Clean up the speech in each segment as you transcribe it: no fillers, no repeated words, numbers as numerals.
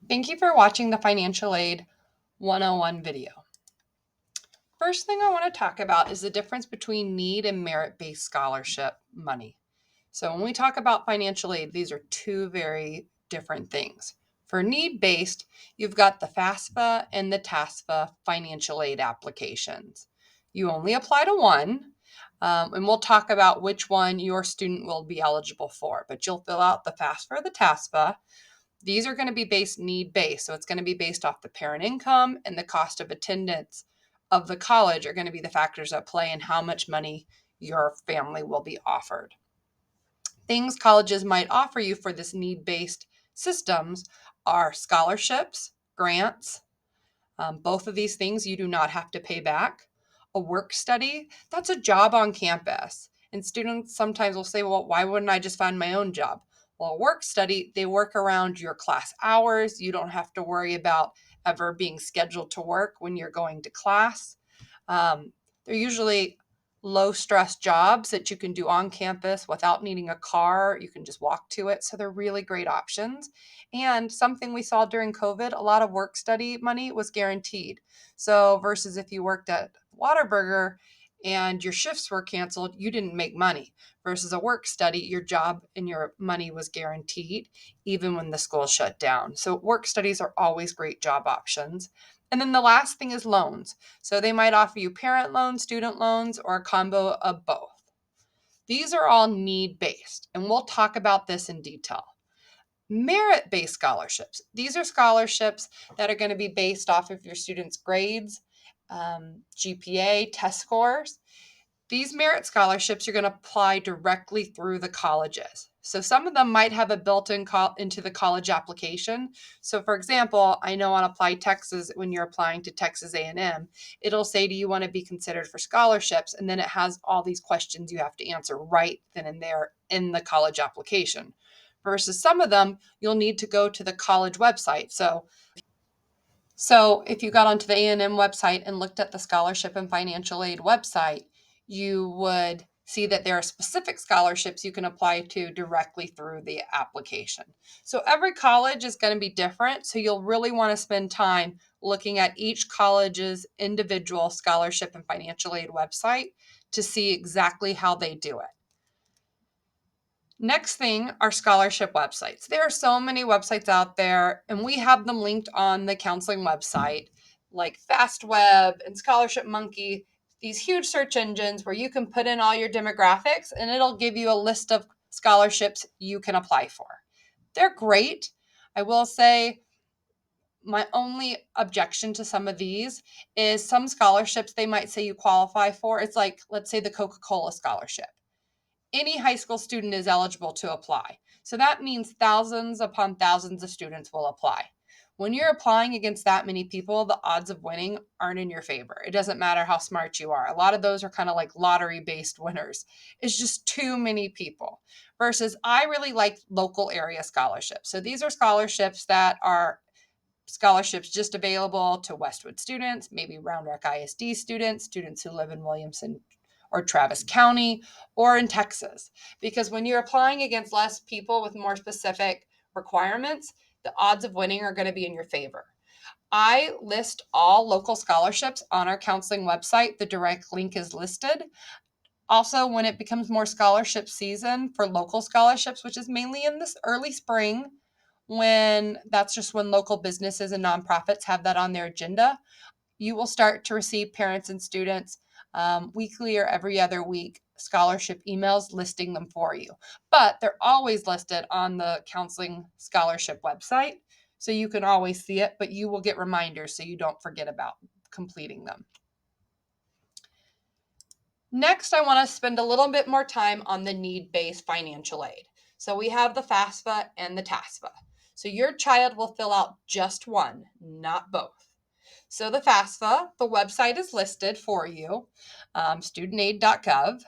Thank you for watching the Financial Aid 101 video. First thing I want to talk about is the difference between need and merit-based scholarship money. So when we talk about financial aid, these are two very different things. For need-based, you've got the FAFSA and the TASFA financial aid applications. You only apply to one, and we'll talk about which one your student will be eligible for, but you'll fill out the FAFSA or the TASFA. These are going to be need-based, so it's going to be based off the parent income, and the cost of attendance of the college are going to be the factors at play in how much money your family will be offered. Things colleges might offer you for this need-based systems are scholarships, grants. Both of these things you do not have to pay back. A work study, that's a job on campus. And students sometimes will say, well, why wouldn't I just find my own job? Well, a work study, they work around your class hours. You don't have to worry about ever being scheduled to work when you're going to class. They're usually low stress jobs that you can do on campus without needing a car. You can just walk to it. So they're really great options. And something we saw during COVID, a lot of work study money was guaranteed. So versus if you worked at Whataburger and your shifts were canceled, you didn't make money. Versus a work study, your job and your money was guaranteed even when the school shut down. So work studies are always great job options. And then the last thing is loans. So they might offer you parent loans, student loans, or a combo of both. These are all need-based, and we'll talk about this in detail. Merit-based scholarships. These are scholarships that are going to be based off of your students' grades, GPA, test scores. These merit scholarships you're going to apply directly through the colleges. So some of them might have a built-in into the college application. So for example, I know on Apply Texas, when you're applying to Texas A&M, it'll say, do you want to be considered for scholarships? And then it has all these questions you have to answer right then and there in the college application. Versus some of them, you'll need to go to the college website. So if you got onto the A&M website and looked at the scholarship and financial aid website, you would see that there are specific scholarships you can apply to directly through the application. So every college is going to be different. So you'll really want to spend time looking at each college's individual scholarship and financial aid website to see exactly how they do it. Next thing are scholarship websites. There are so many websites out there, and we have them linked on the counseling website, like FastWeb and Scholarship Monkey, these huge search engines where you can put in all your demographics and it'll give you a list of scholarships you can apply for. They're great. I will say my only objection to some of these is some scholarships they might say you qualify for. It's like, let's say the Coca-Cola scholarship. Any high school student is eligible to apply. So that means thousands upon thousands of students will apply. When you're applying against that many people, the odds of winning aren't in your favor. It doesn't matter how smart you are. A lot of those are kind of like lottery-based winners. It's just too many people. Versus I really like local area scholarships. So these are scholarships that are scholarships just available to Westwood students, maybe Round Rock ISD students, students who live in Williamson or Travis County or in Texas. Because when you're applying against less people with more specific requirements, the odds of winning are going to be in your favor. I list all local scholarships on our counseling website. The direct link is listed. Also, when it becomes more scholarship season for local scholarships, which is mainly in this early spring, when that's just when local businesses and nonprofits have that on their agenda, you will start to receive parents and students weekly or every other week scholarship emails listing them for you. But they're always listed on the counseling scholarship website, so you can always see it, but you will get reminders so you don't forget about completing them. Next, I want to spend a little bit more time on the need-based financial aid. So we have the FAFSA and the TASFA. So your child will fill out just one, not both. So the FAFSA, the website is listed for you, studentaid.gov.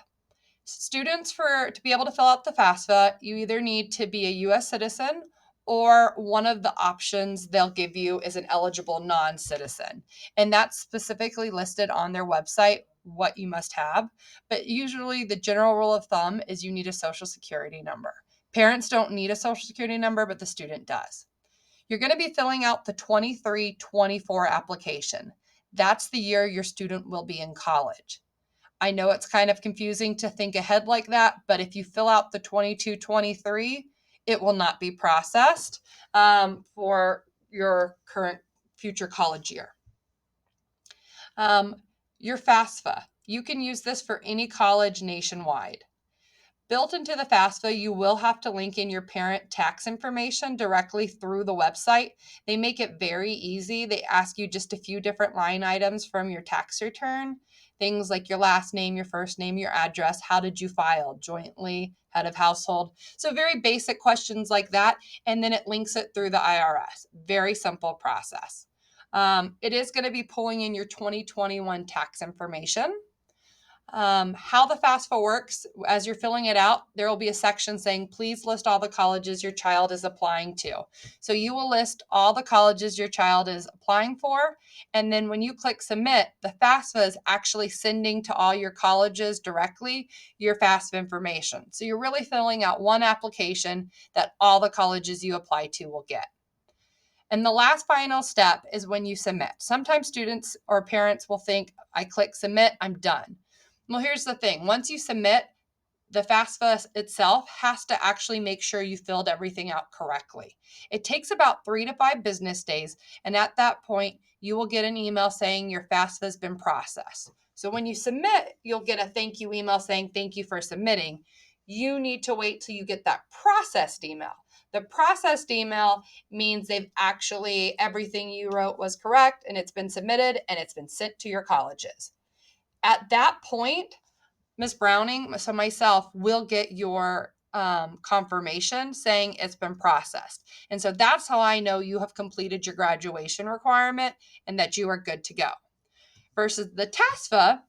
Students, to be able to fill out the FAFSA, you either need to be a U.S. citizen or one of the options they'll give you is an eligible non-citizen. And that's specifically listed on their website, what you must have. But usually the general rule of thumb is you need a social security number. Parents don't need a social security number, but the student does. You're going to be filling out the 23-24 application. That's the year your student will be in college. I know it's kind of confusing to think ahead like that, but if you fill out the 22-23, it will not be processed for your current future college year. Your FAFSA. You can use this for any college nationwide. Built into the FAFSA, you will have to link in your parent tax information directly through the website. They make it very easy. They ask you just a few different line items from your tax return. Things like your last name, your first name, your address, how did you file, jointly, head of household. So very basic questions like that. And then it links it through the IRS. Very simple process. It is going to be pulling in your 2021 tax information. How the FAFSA works, as you're filling it out, there will be a section saying, please list all the colleges your child is applying to. So you will list all the colleges your child is applying for. And then when you click submit, the FAFSA is actually sending to all your colleges directly your FAFSA information. So you're really filling out one application that all the colleges you apply to will get. And the last final step is when you submit. Sometimes students or parents will think, I click submit, I'm done. Well, here's the thing. Once you submit, the FAFSA itself has to actually make sure you filled everything out correctly. It takes about 3 to 5 business days, and at that point, you will get an email saying your FAFSA has been processed. So when you submit, you'll get a thank you email saying thank you for submitting. You need to wait till you get that processed email. The processed email means everything you wrote was correct and it's been submitted and it's been sent to your colleges. At that point, Ms. Browning, so myself, will get your confirmation saying it's been processed. And so that's how I know you have completed your graduation requirement and that you are good to go. Versus the TASFA,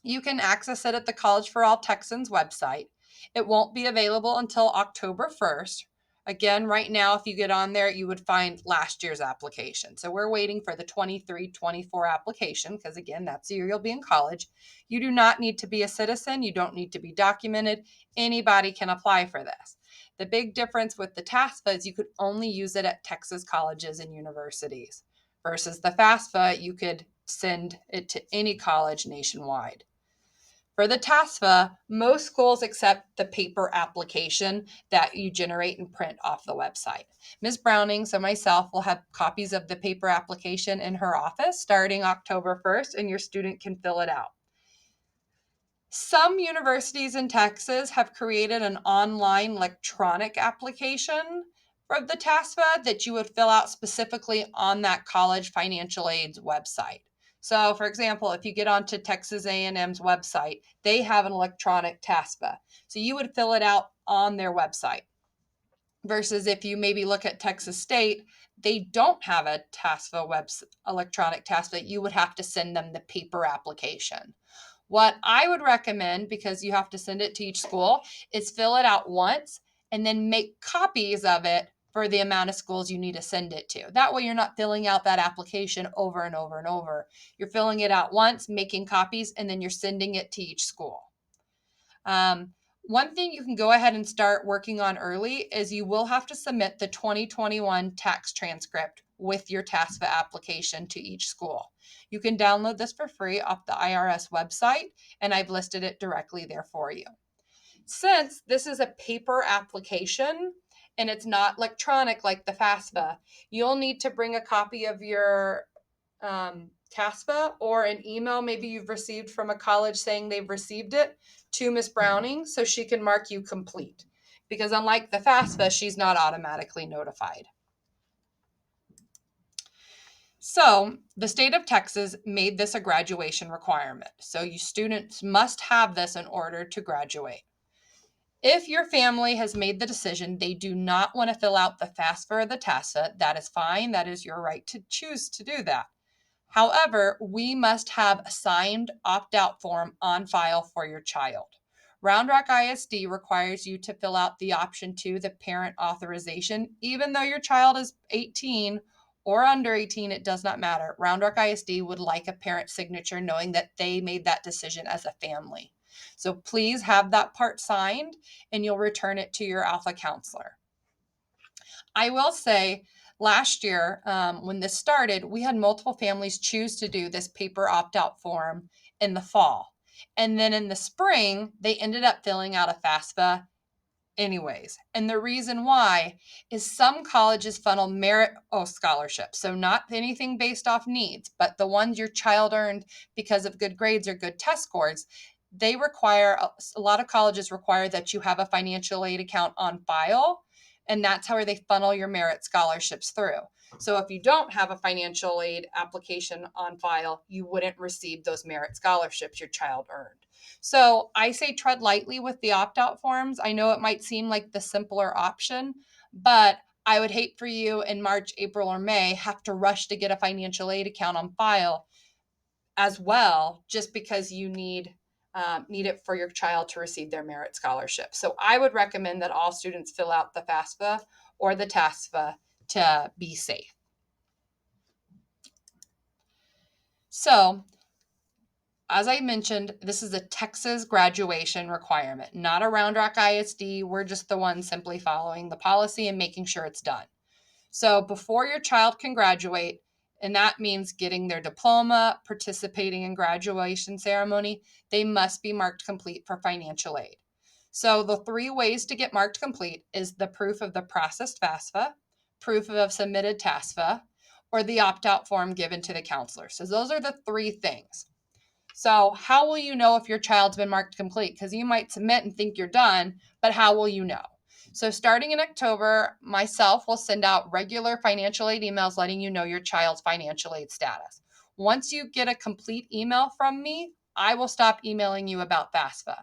you can access it at the College for All Texans website. It won't be available until October 1st. Again, right now, if you get on there, you would find last year's application. So we're waiting for the 23-24 application because, again, that's the year you'll be in college. You do not need to be a citizen. You don't need to be documented. Anybody can apply for this. The big difference with the TASFA is you could only use it at Texas colleges and universities versus the FAFSA, you could send it to any college nationwide. For the TASFA, most schools accept the paper application that you generate and print off the website. Ms. Browning, so myself, will have copies of the paper application in her office starting October 1st, and your student can fill it out. Some universities in Texas have created an online electronic application for the TASFA that you would fill out specifically on that college financial aid's website. So, for example, if you get onto Texas A&M's website, they have an electronic TASFA. So you would fill it out on their website. Versus if you maybe look at Texas State, they don't have a TASFA electronic TASFA. You would have to send them the paper application. What I would recommend, because you have to send it to each school, is fill it out once and then make copies of it for the amount of schools you need to send it to. That way you're not filling out that application over and over and over. You're filling it out once, making copies, and then you're sending it to each school. One thing you can go ahead and start working on early is you will have to submit the 2021 tax transcript with your TASFA application to each school. You can download this for free off the IRS website, and I've listed it directly there for you. Since this is a paper application and it's not electronic like the FAFSA, you'll need to bring a copy of your TASFA or an email maybe you've received from a college saying they've received it to Ms. Browning so she can mark you complete. Because unlike the FAFSA, she's not automatically notified. So the state of Texas made this a graduation requirement. So you students must have this in order to graduate. If your family has made the decision they do not want to fill out the FAFSA or the TASFA, that is fine. That is your right to choose to do that. However, we must have a signed opt-out form on file for your child. Round Rock ISD requires you to fill out the option 2, the parent authorization, even though your child is 18 or under 18, it does not matter. Round Rock ISD would like a parent signature knowing that they made that decision as a family. So please have that part signed and you'll return it to your Alpha counselor. I will say, last year, when this started, we had multiple families choose to do this paper opt-out form in the fall. And then in the spring, they ended up filling out a FAFSA anyways. And the reason why is some colleges funnel merit scholarships. So not anything based off needs, but the ones your child earned because of good grades or good test scores. They require, a lot of colleges require that you have a financial aid account on file. And that's how they funnel your merit scholarships through. So if you don't have a financial aid application on file, you wouldn't receive those merit scholarships your child earned. So I say tread lightly with the opt-out forms. I know it might seem like the simpler option, but I would hate for you in March, April, or May have to rush to get a financial aid account on file as well, just because you need it for your child to receive their merit scholarship. So I would recommend that all students fill out the FAFSA or the TASFA to be safe. So as I mentioned, this is a Texas graduation requirement, not a Round Rock ISD. We're just the ones simply following the policy and making sure it's done. So before your child can graduate, and that means getting their diploma, participating in graduation ceremony, they must be marked complete for financial aid. So the 3 ways to get marked complete is the proof of the processed FAFSA, proof of submitted TASFA, or the opt-out form given to the counselor. So those are the 3 things. So how will you know if your child's been marked complete? Because you might submit and think you're done, but how will you know? So starting in October, myself will send out regular financial aid emails letting you know your child's financial aid status. Once you get a complete email from me, I will stop emailing you about FAFSA.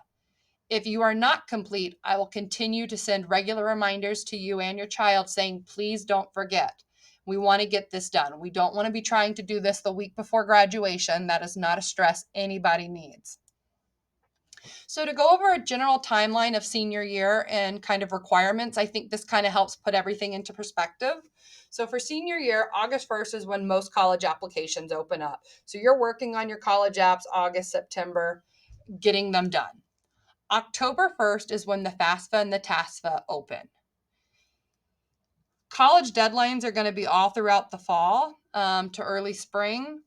If you are not complete, I will continue to send regular reminders to you and your child saying, please don't forget. We want to get this done. We don't want to be trying to do this the week before graduation. That is not a stress anybody needs. So to go over a general timeline of senior year and kind of requirements, I think this kind of helps put everything into perspective. So for senior year, August 1st is when most college applications open up. So you're working on your college apps August, September, getting them done. October 1st is when the FAFSA and the TASFA open. College deadlines are going to be all throughout the fall to early spring.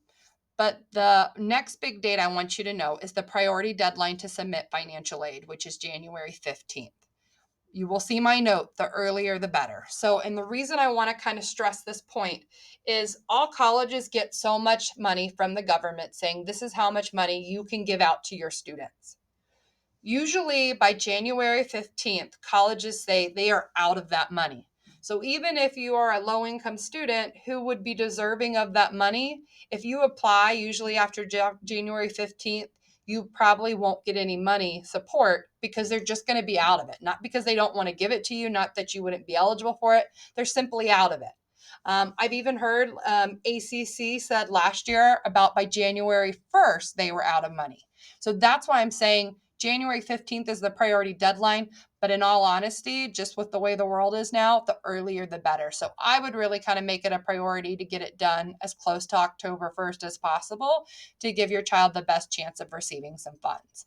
But the next big date I want you to know is the priority deadline to submit financial aid, which is January 15th. You will see my note, the earlier the better. So, and the reason I want to kind of stress this point is all colleges get so much money from the government saying this is how much money you can give out to your students. Usually by January 15th, colleges say they are out of that money. So even if you are a low-income student who would be deserving of that money, if you apply usually after January 15th, you probably won't get any money support because they're just going to be out of it. Not because they don't want to give it to you, not that you wouldn't be eligible for it. They're simply out of it. I've even heard ACC said last year about by January 1st, they were out of money. So that's why I'm saying January 15th is the priority deadline. But in all honesty, just with the way the world is now, the earlier the better. So I would really kind of make it a priority to get it done as close to October 1st as possible to give your child the best chance of receiving some funds.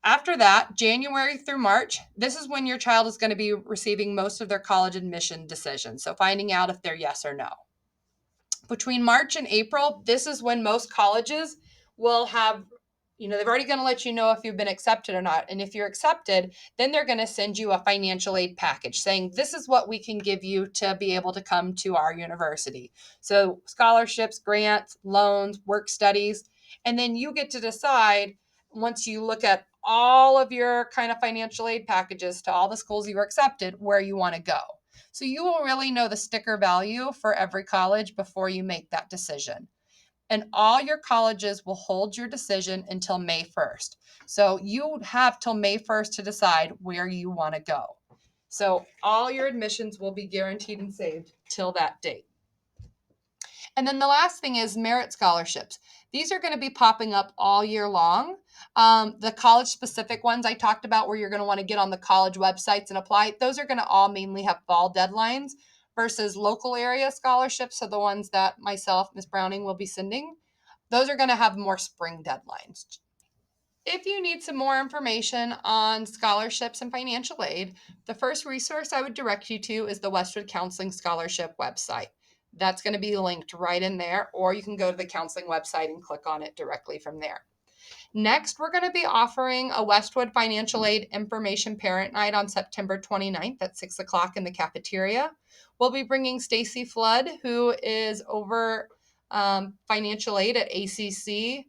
After that, January through March, this is when your child is going to be receiving most of their college admission decisions. So finding out if they're yes or no. Between March and April, this is when most colleges will have, they're already going to let you know if you've been accepted or not. And if you're accepted, then they're going to send you a financial aid package saying, this is what we can give you to be able to come to our university. So scholarships, grants, loans, work studies. And then you get to decide, once you look at all of your kind of financial aid packages to all the schools you were accepted, where you want to go. So you will really know the sticker value for every college before you make that decision. And all your colleges will hold your decision until May 1st. So you have till May 1st to decide where you want to go. So all your admissions will be guaranteed and saved till that date. And then the last thing is merit scholarships. These are going to be popping up all year long. The college-specific ones I talked about where you're going to want to get on the college websites and apply, those are going to all mainly have fall deadlines versus local area scholarships, so the ones that myself, Ms. Browning, will be sending. Those are going to have more spring deadlines. If you need some more information on scholarships and financial aid, the first resource I would direct you to is the Westwood Counseling Scholarship website. That's going to be linked right in there, or you can go to the counseling website and click on it directly from there. Next, we're going to be offering a Westwood Financial Aid Information Parent Night on September 29th at 6 o'clock in the cafeteria. We'll be bringing Stacy Flood, who is over financial aid at ACC.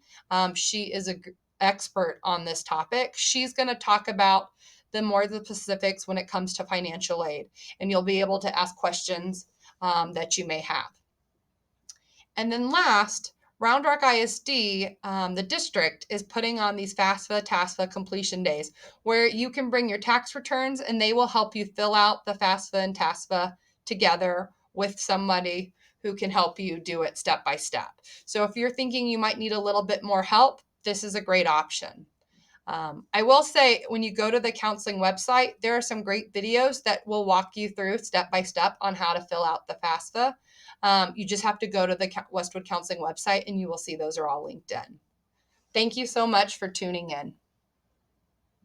She is an expert on this topic. She's going to talk about the specifics when it comes to financial aid, and you'll be able to ask questions that you may have. And then last, Round Rock ISD, the district, is putting on these FAFSA, TASFA completion days where you can bring your tax returns and they will help you fill out the FAFSA and TASFA together with somebody who can help you do it step by step. So if you're thinking you might need a little bit more help, this is a great option. I will say, when you go to the counseling website, there are some great videos that will walk you through step by step on how to fill out the FAFSA. You just have to go to the Westwood Counseling website and you will see those are all linked in. Thank you so much for tuning in.